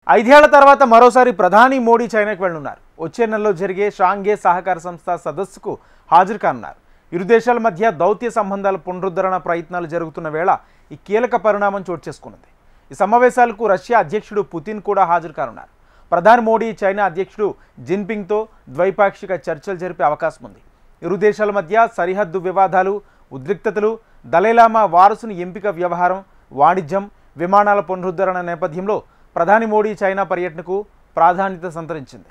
ఐదేళ్ల తర్వాత మరోసారి ప్రధాని మోడీ చైనాకు వెళ్లనున్నారు. వచ్చే నెలలో జరిగే షాంఘై సహకార సంస్థ సదస్సుకు హాజరు కానున్నారు. ఇరు దేశాల మధ్య దౌత్య సంబంధాల పునరుద్ధరణ ప్రయత్నాలు జరుగుతున్న వేళ ఈ కీలక పరిణామం చోటు చేసుకున్నది. ఈ సమావేశాలకు రష్యా అధ్యక్షుడు పుతిన్ కూడా హాజరు కానున్నారు. ప్రధాని మోడీ చైనా అధ్యక్షుడు జిన్పింగ్తో ద్వైపాక్షిక చర్చలు జరిపే అవకాశం ఉంది. ఇరు దేశాల మధ్య సరిహద్దు వివాదాలు, ఉద్రిక్తతలు, దలైలామా వారసుని ఎంపిక వ్యవహారం, వాణిజ్యం, విమానాల పునరుద్ధరణ నేపథ్యంలో ప్రధాని మోడీ చైనా పర్యటనకు ప్రాధాన్యత సంతరించింది.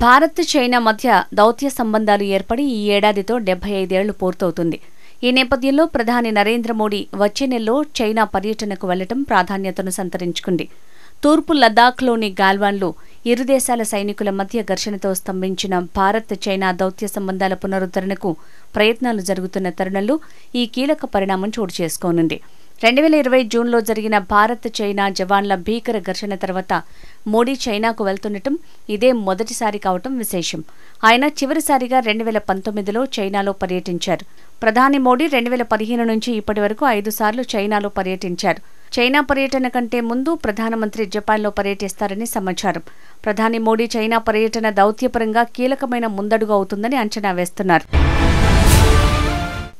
భారత్ చైనా మధ్య దౌత్య సంబంధాలు ఏర్పడి ఈ ఏడాదితో 75 ఏళ్లు పూర్తవుతుంది. ఈ నేపథ్యంలో ప్రధాని నరేంద్ర మోడీ వచ్చే నెలలో చైనా పర్యటనకు వెళ్లడం ప్రాధాన్యతను సంతరించుకుంది. తూర్పు లద్దాఖ్లోని గాల్వాన్లో ఇరు దేశాల సైనికుల మధ్య ఘర్షణతో స్తంభించిన భారత్ చైనా దౌత్య సంబంధాల పునరుద్ధరణకు ప్రయత్నాలు జరుగుతున్న తరుణంలో ఈ కీలక పరిణామం చోటు చేసుకోనుంది. 2020 జూన్లో జరిగిన భారత్ చైనా జవాన్ల భీకర ఘర్షణ తర్వాత మోడీ చైనాకు వెళ్తుండటం ఇదే మొదటిసారి కావటం విశేషం. ఆయన చివరిసారిగా 2019లో చైనాలో పర్యటించారు. ప్రధాని మోడీ 2015 నుంచి ఇప్పటి వరకు 5 సార్లు చైనాలో పర్యటించారు. చైనా పర్యటన కంటే ముందు ప్రధానమంత్రి జపాన్లో పర్యటిస్తారని సమాచారం. ప్రధాని మోడీ చైనా పర్యటన దౌత్యపరంగా కీలకమైన ముందడుగు అవుతుందని అంచనా వేస్తున్నారు.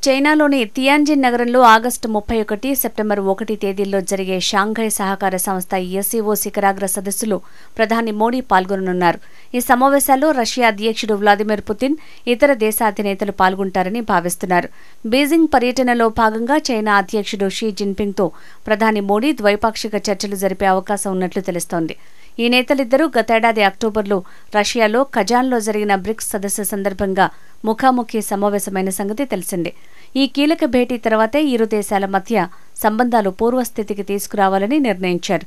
చైనాలోని తియాన్జిన్ నగరంలో ఆగస్టు 31, సెప్టెంబర్ 1 తేదీల్లో జరిగే షాంఘై సహకార సంస్థ SCO శిఖరాగ్ర సదస్సులో ప్రధాని మోడీ పాల్గొననున్నారు. ఈ సమావేశాల్లో రష్యా అధ్యక్షుడు వ్లాదిమిర్ పుతిన్, ఇతర దేశాధినేతలు పాల్గొంటారని భావిస్తున్నారు. బీజింగ్ పర్యటనలో భాగంగా చైనా అధ్యక్షుడు షీ జిన్పింగ్తో ప్రధాని మోడీ ద్వైపాక్షిక చర్చలు జరిపే అవకాశం ఉన్నట్లు తెలుస్తోంది. ఈ నేతలిద్దరూ గతేడాది అక్టోబర్లో రష్యాలో కజాన్లో జరిగిన బ్రిక్స్ సదస్సు సందర్భంగా ముఖాముఖి సమావేశమైన సంగతి తెలిసిందే. ఈ కీలక భేటీ తర్వాతే ఇరు దేశాల మధ్య సంబంధాలు పూర్వస్థితికి తీసుకురావాలని నిర్ణయించారు.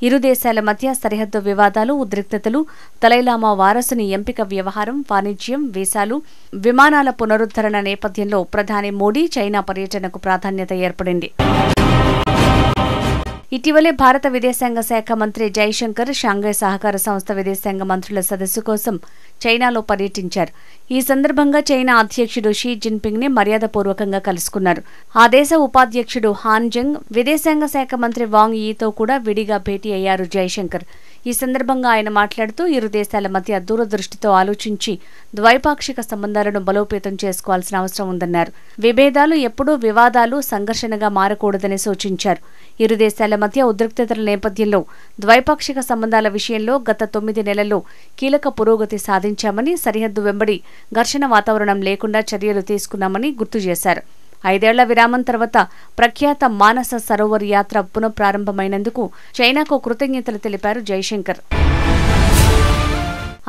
ఇరు దేశాల మధ్య సరిహద్దు వివాదాలు, ఉద్రిక్తతలు, దలైలామా వారసుని ఎంపిక వ్యవహారం, వాణిజ్యం, వీసాలు, విమానాల పునరుద్ధరణ నేపథ్యంలో ప్రధాని మోడీ చైనా పర్యటనకు ప్రాధాన్యత ఏర్పడింది. ఇటీవలే భారత విదేశాంగ శాఖ మంత్రి జైశంకర్ షాంఘై సహకార సంస్థ విదేశాంగ మంత్రుల సదస్సు కోసం చైనాలో పర్యటించారు. ఈ సందర్భంగా చైనా అధ్యక్షుడు షీ జిన్పింగ్ ని మర్యాదపూర్వకంగా కలుసుకున్నారు. ఆ దేశ ఉపాధ్యక్షుడు హాన్ జంగ్, విదేశాంగ శాఖ మంత్రి వాంగ్ యీతో కూడా విడిగా భేటీ అయ్యారు జైశంకర్. ఈ సందర్భంగా ఆయన మాట్లాడుతూ ఇరు దేశాల మధ్య దూరదృష్టితో ఆలోచించి ద్వైపాక్షిక సంబంధాలను బలోపేతం చేసుకోవాల్సిన అవసరం ఉందన్నారు. విభేదాలు ఎప్పుడూ వివాదాలు, సంఘర్షణగా మారకూడదని సూచించారు. ఇరు దేశాల మధ్య ఉద్రిక్తతల నేపథ్యంలో ద్వైపాక్షిక సంబంధాల విషయంలో గత 9 నెలల్లో కీలక పురోగతి సాధించామని, సరిహద్దు వెంబడి ఘర్షణ వాతావరణం లేకుండా చర్యలు తీసుకున్నామని గుర్తు చేశారు. 5 ఏళ్ల విరామం తర్వాత ప్రఖ్యాత మానస సరోవర్ యాత్ర పునఃప్రారంభమైనందుకు చైనాకు కృతజ్ఞతలు తెలిపారు జైశంకర్.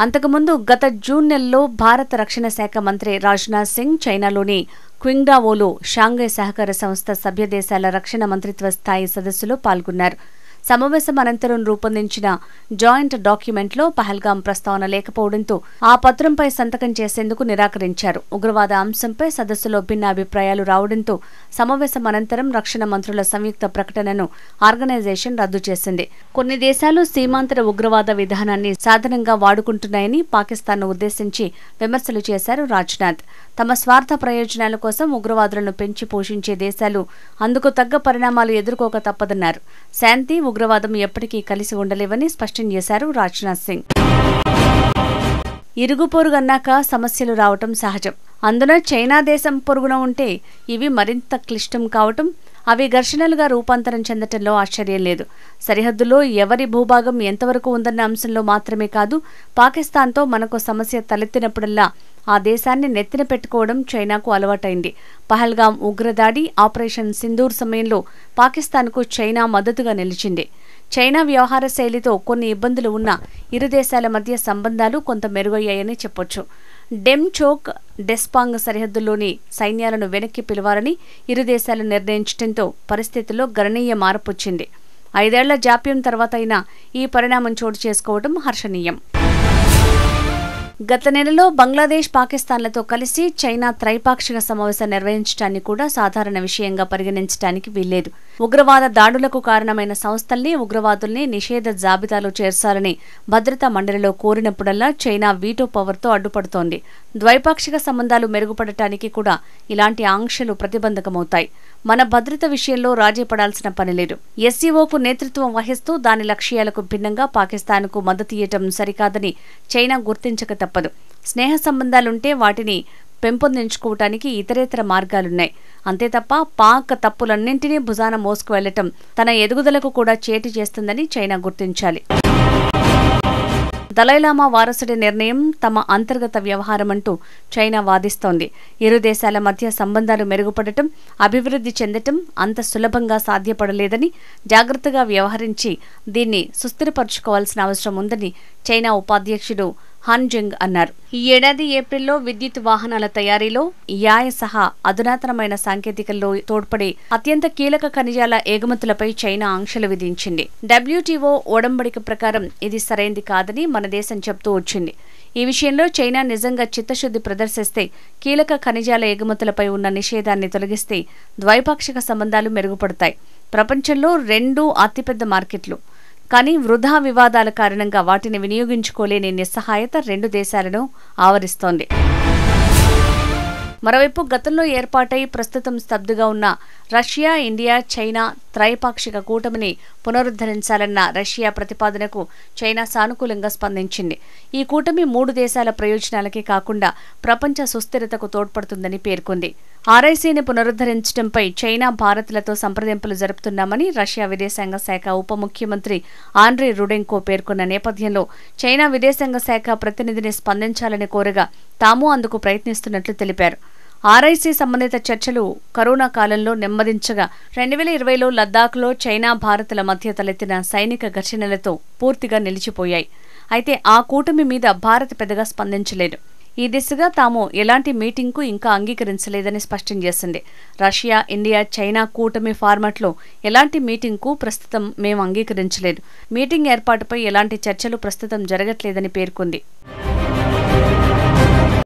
అంతకుముందు గత జూన్ నెలలో భారత రక్షణ శాఖ మంత్రి రాజ్నాథ్ సింగ్ చైనాలోని క్వింగ్డావోలో షాంఘై సహకార సంస్థ సభ్య దేశాల రక్షణ మంత్రిత్వ స్థాయి సదస్సులో పాల్గొన్నారు. సమావేశం అనంతరం రూపొందించిన జాయింట్ డాక్యుమెంట్లో పహల్గాం ప్రస్తావన లేకపోవడంతో ఆ పత్రంపై సంతకం చేసేందుకు నిరాకరించారు. ఉగ్రవాద అంశంపై సదస్సులో భిన్న అభిప్రాయాలు రావడంతో సమావేశం అనంతరం రక్షణ మంత్రుల సంయుక్త ప్రకటనను ఆర్గనైజేషన్ రద్దు చేసింది. కొన్ని దేశాలు సీమాంతర ఉగ్రవాద విధానాన్ని సాధనంగా వాడుకుంటున్నాయని పాకిస్తాన్ను ఉద్దేశించి విమర్శలు చేశారు రాజ్నాథ్. తమ స్వార్థ ప్రయోజనాల కోసం ఉగ్రవాదులను పెంచి పోషించే దేశాలు అందుకు తగ్గ పరిణామాలు ఎదుర్కోక తప్పదన్నారు. శాంతి, ఉగ్రవాదం ఎప్పటికీ కలిసి ఉండలేవని స్పష్టం చేశారు రాజ్నాథ్ సింగ్. ఇరుగు పొరుగన్నాక సమస్యలు రావటం సహజం. అందున చైనా దేశం పొరుగున ఉంటే ఇవి మరింత క్లిష్టం కావటం, అవి ఘర్షణలుగా రూపాంతరం చెందటంలో ఆశ్చర్యం లేదు. సరిహద్దులో ఎవరి భూభాగం ఎంతవరకు ఉందన్న అంశంలో మాత్రమే కాదు, పాకిస్తాన్తో మనకు సమస్య తలెత్తినప్పుడల్లా ఆ దేశాన్ని నెత్తిన పెట్టుకోవడం చైనాకు అలవాటైంది. పహల్గాం ఉగ్రదాడి, ఆపరేషన్ సింధూర్ సమయంలో పాకిస్తాన్కు చైనా మద్దతుగా నిలిచింది. చైనా వ్యవహార శైలితో కొన్ని ఇబ్బందులు ఉన్నా ఇరు దేశాల మధ్య సంబంధాలు కొంత మెరుగయ్యాయని చెప్పొచ్చు. డెమ్చోక్, డెస్పాంగ్ సరిహద్దుల్లోని సైన్యాలను వెనక్కి పిలవాలని ఇరు దేశాలు నిర్ణయించడంతో పరిస్థితుల్లో గణనీయ మార్పొచ్చింది. 5 ఏళ్ల జాప్యం తర్వాత అయినా ఈ పరిణామం చోటు చేసుకోవడం హర్షణీయం. గత నెలలో బంగ్లాదేశ్, పాకిస్తాన్లతో కలిసి చైనా త్రైపాక్షిక సమావేశం నిర్వహించడాన్ని కూడా సాధారణ విషయంగా పరిగణించడానికి వీల్లేదు. ఉగ్రవాద దాడులకు కారణమైన సంస్థల్ని, ఉగ్రవాదుల్ని నిషేధ జాబితాలో చేర్చాలని భద్రతా మండలిలో కోరినప్పుడల్లా చైనా వీటో పవర్తో అడ్డుపడుతోంది. ద్వైపాక్షిక సంబంధాలు మెరుగుపడటానికి కూడా ఇలాంటి ఆంక్షలు ప్రతిబంధకమవుతాయి. మన భద్రత విషయంలో రాజీ పడాల్సిన పనిలేదు. ఎస్సీఓకు నేతృత్వం వహిస్తూ దాని లక్ష్యాలకు భిన్నంగా పాకిస్తాన్కు మద్దతియ్యటం సరికాదని చైనా గుర్తించక తప్పదు. స్నేహ సంబంధాలుంటే వాటిని పెంపొందించుకోవటానికి ఇతరేతర మార్గాలున్నాయి. అంతే తప్ప పాక్ తప్పులన్నింటినీ భుజాన మోసుకు వెళ్లటం తన ఎదుగుదలకు కూడా చేటు చేస్తుందని చైనా గుర్తించాలి. దలైలామా వారసుడి నిర్ణయం తమ అంతర్గత వ్యవహారమంటూ చైనా వాదిస్తోంది. ఇరు దేశాల మధ్య సంబంధాలు మెరుగుపడటం, అభివృద్ధి చెందటం అంత సులభంగా సాధ్యపడలేదని, జాగ్రత్తగా వ్యవహరించి దీన్ని సుస్థిరపరచుకోవాల్సిన అవసరం ఉందని చైనా ఉపాధ్యక్షుడు హాన్ జంగ్ అన్నారు. ఈ ఏడాది ఏప్రిల్లో విద్యుత్ వాహనాల తయారీలో యాయ్ సహా అధునాతనమైన సాంకేతికల్లో తోడ్పడే అత్యంత కీలక ఖనిజాల ఎగుమతులపై చైనా ఆంక్షలు విధించింది. WTO ఒడంబడిక ప్రకారం ఇది సరైంది కాదని మన దేశం చెబుతూ వచ్చింది. ఈ విషయంలో చైనా నిజంగా చిత్తశుద్ధి ప్రదర్శిస్తే, కీలక ఖనిజాల ఎగుమతులపై ఉన్న నిషేధాన్ని తొలగిస్తే ద్వైపాక్షిక సంబంధాలు మెరుగుపడతాయి. ప్రపంచంలో 2 అతిపెద్ద మార్కెట్లు. కానీ వృధా వివాదాల కారణంగా వాటిని వినియోగించుకోలేని నిస్సహాయత 2 దేశాలను ఆవరిస్తోంది. మరోవైపు గతంలో ఏర్పాటై ప్రస్తుతం స్తబ్దుగా ఉన్న రష్యా, ఇండియా, చైనా త్రైపాక్షిక కూటమిని పునరుద్ధరించాలన్న రష్యా ప్రతిపాదనకు చైనా సానుకూలంగా స్పందించింది. ఈ కూటమి 3 దేశాల ప్రయోజనాలకే కాకుండా ప్రపంచ సుస్థిరతకు తోడ్పడుతుందని పేర్కొంది. RICని పునరుద్ధరించడంపై చైనా, భారత్లతో సంప్రదింపులు జరుపుతున్నామని రష్యా విదేశాంగ శాఖ ఉప ముఖ్యమంత్రి ఆండ్రీ రుడెంకో పేర్కొన్న నేపథ్యంలో చైనా విదేశాంగ శాఖ ప్రతినిధిని స్పందించాలని కోరగా తాము అందుకు ప్రయత్నిస్తున్నట్లు తెలిపారు. RIC సంబంధిత చర్చలు కరోనా కాలంలో నెమ్మదించగా 2020లో లద్దాఖ్లో చైనా, భారత్ల మధ్య తలెత్తిన సైనిక ఘర్షణలతో పూర్తిగా నిలిచిపోయాయి. అయితే ఆ కూటమి మీద భారత్ పెద్దగా స్పందించలేదు. ఈ దిశగా తాము ఎలాంటి మీటింగ్కు ఇంకా అంగీకరించలేదని స్పష్టం చేసింది. రష్యా, ఇండియా, చైనా కూటమి ఫార్మాట్లో ఎలాంటి మీటింగ్కు ప్రస్తుతం మేము అంగీకరించలేదు. మీటింగ్ ఏర్పాటుపై ఎలాంటి చర్చలు ప్రస్తుతం జరగట్లేదని పేర్కొంది.